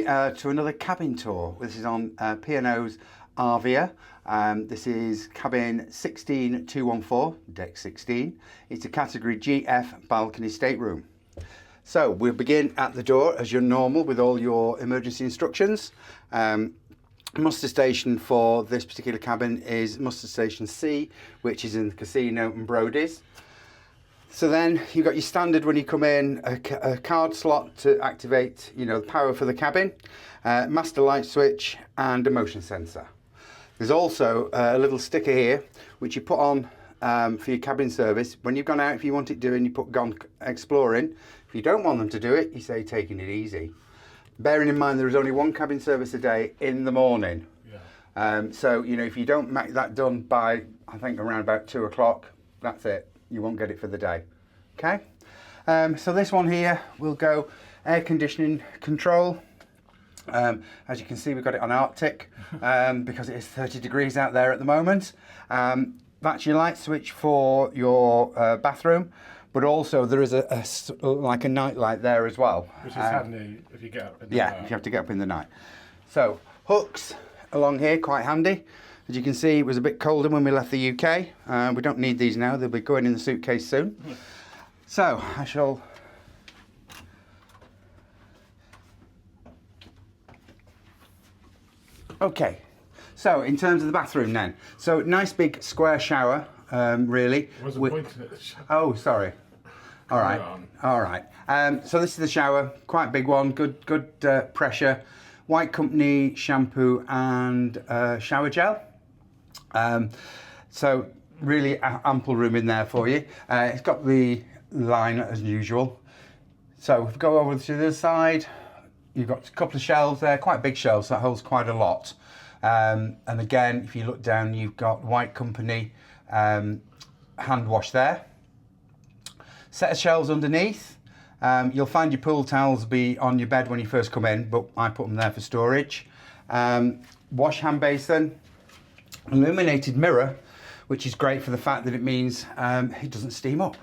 everybody to another cabin tour. This is on P&O's Arvia. This is cabin 16214, deck 16. It's a category GF balcony stateroom. So we'll begin at the door as you're normal with all your emergency instructions. Muster station for this particular cabin is muster station C, which is in the casino and Brody's. So then you've got your standard when you come in, a card slot to activate, the power for the cabin, master light switch and a motion sensor. There's also a little sticker here which you put on for your cabin service. When you've gone out, if you want it doing, you put gone exploring. If you don't want them to do it, you say taking it easy. Bearing in mind there is only one cabin service a day in the morning. Yeah. So, if you don't make that done by, I think around about 2 o'clock, that's it. You won't get it for the day. Okay, so this one here will go air conditioning control. As you can see, we've got it on Arctic because it is 30 degrees out there at the moment. That's your light switch for your bathroom, but also there is like a night light there as well. Which is handy if you get up in the night. If you have to get up in the night. So hooks along here, quite handy. As you can see, it was a bit colder when we left the UK. We don't need these now, they'll be going in the suitcase soon. So, I shall... Okay, so in terms of the bathroom then. So, nice big square shower, really. Wasn't pointing at the shower. Oh, sorry. All right. So this is the shower, quite big one, good pressure. White Company shampoo and shower gel. So really ample room in there for you. It's got the line as usual. So if we go over to the other side, you've got a couple of shelves there, quite big shelves, that holds quite a lot. And again, if you look down, you've got White Company hand wash there. Set of shelves underneath. You'll find your pool towels be on your bed when you first come in, but I put them there for storage. Wash hand basin. Illuminated mirror, which is great for the fact that it means it doesn't steam up.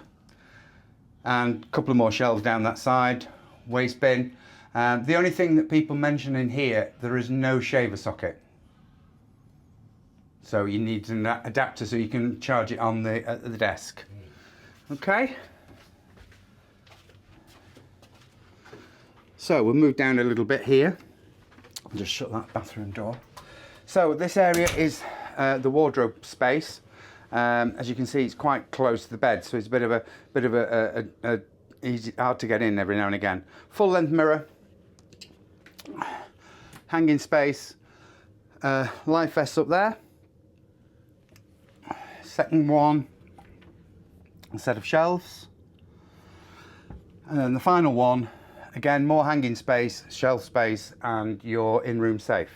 And a couple of more shelves down that side. Waste bin. The only thing that people mention in here, there is no shaver socket. So you need an adapter so you can charge it on at the desk. Okay. So we'll move down a little bit here. I'll just shut that bathroom door. So this area is the wardrobe space. As you can see, it's quite close to the bed, so it's a bit of a easy, hard to get in every now and again. Full length mirror, hanging space, life vests up there. Second one, a set of shelves, and then the final one. Again, more hanging space, shelf space, and your in-room safe.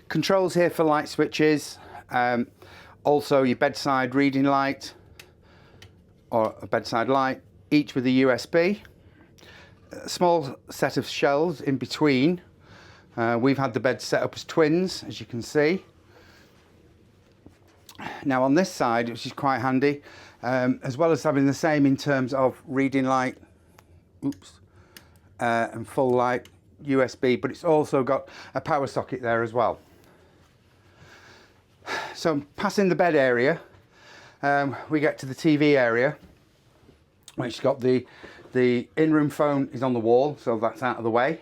Controls here for light switches. Also your bedside reading light, or a bedside light, each with a USB. A small set of shelves in between. We've had the bed set up as twins, as you can see. Now on this side, which is quite handy, as well as having the same in terms of reading light, and full light USB, but it's also got a power socket there as well. So passing the bed area, we get to the TV area, which has got the in-room phone is on the wall, so that's out of the way.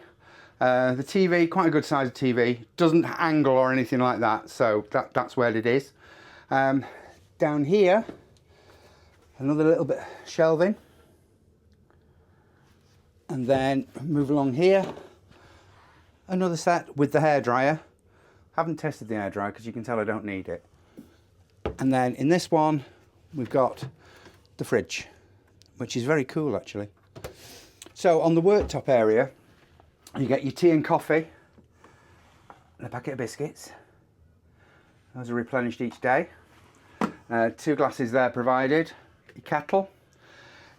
The TV, quite a good size TV, doesn't angle or anything like that, so that's where it is. Down here, another little bit shelving. And then move along here, another set with the hairdryer. Haven't tested the hairdryer because you can tell I don't need it. And then in this one, we've got the fridge, which is very cool actually. So on the worktop area, you get your tea and coffee, and a packet of biscuits. Those are replenished each day. 2 glasses there provided, your kettle.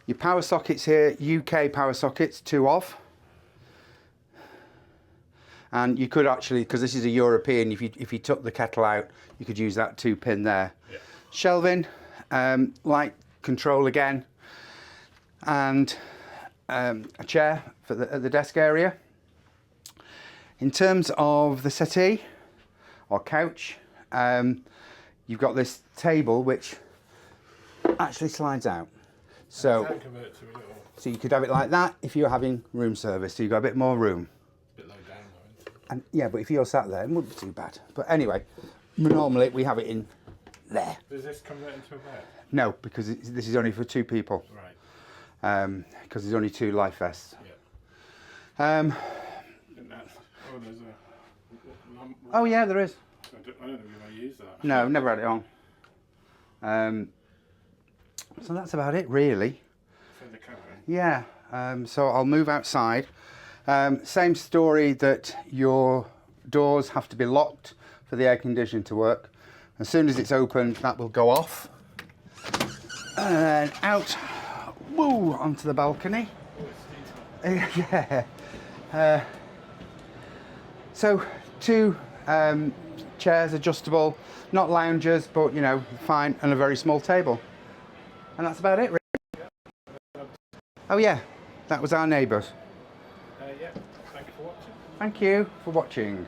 Your power sockets here, UK power sockets, 2 of. And you could actually, because this is a European, if you took the kettle out, you could use that 2-pin there. Yeah. Shelving, light control again, and a chair for the desk area. In terms of the settee or couch, you've got this table which actually slides out. So you could have it like that if you're having room service, so you've got a bit more room. It's a bit low down though, isn't it? And yeah, but if you're sat there, it wouldn't be too bad. But anyway, normally we have it in there. Does this convert into a bed? No, because this is only for 2 people. Right. Because there's only 2 life vests. Yeah. There's Oh yeah, there is. I don't know if I use that. No, never had it on. So that's about it, really. For the cabin. Yeah. So I'll move outside. Same story, that your doors have to be locked for the air conditioning to work. As soon as it's opened, that will go off. And out, woo, onto the balcony. Oh, it's detailed. Yeah. So 2 chairs, adjustable, not loungers, but you know, fine, and a very small table. And that's about it, really. Oh yeah, that was our neighbours. Yeah, thank you for watching. Thank you for watching.